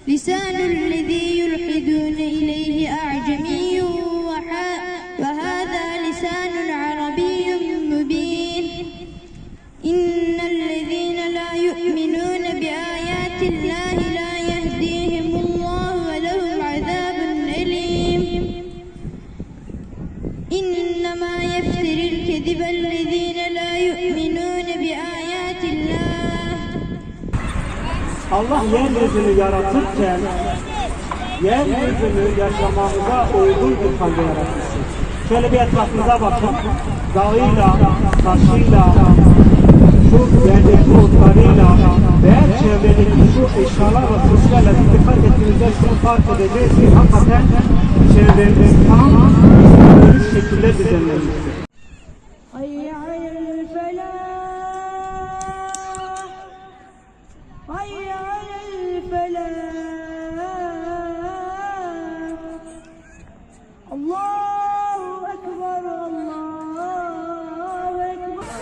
لسان الذي يلحدون إليه أعجمي وهذا لسان عربي مبين إن الذين لا يؤمنون بآيات الله لا يهديهم الله ولهم عذاب أليم إنما يفتر الكذب الذين لا يؤمنون بآيات الله. Allah yeryüzünü yaratırken yeryüzünü yaşamamıza uygun bir halde yaratmıştır. Şöyle bir etrafınıza bakın. Dağıyla, taşıyla, şu yerdeki otlarıyla ve çevredeki şu eşyalar ve soslarla dikkat ettiğinizde şunu fark edeceğiz ki hakikaten çevremiz tam bir şekilde düzenlenmiştir. Hayya alel felah, hayya alel felah. Allahu ekber, Allahu ekber.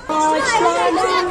Ağaçlardan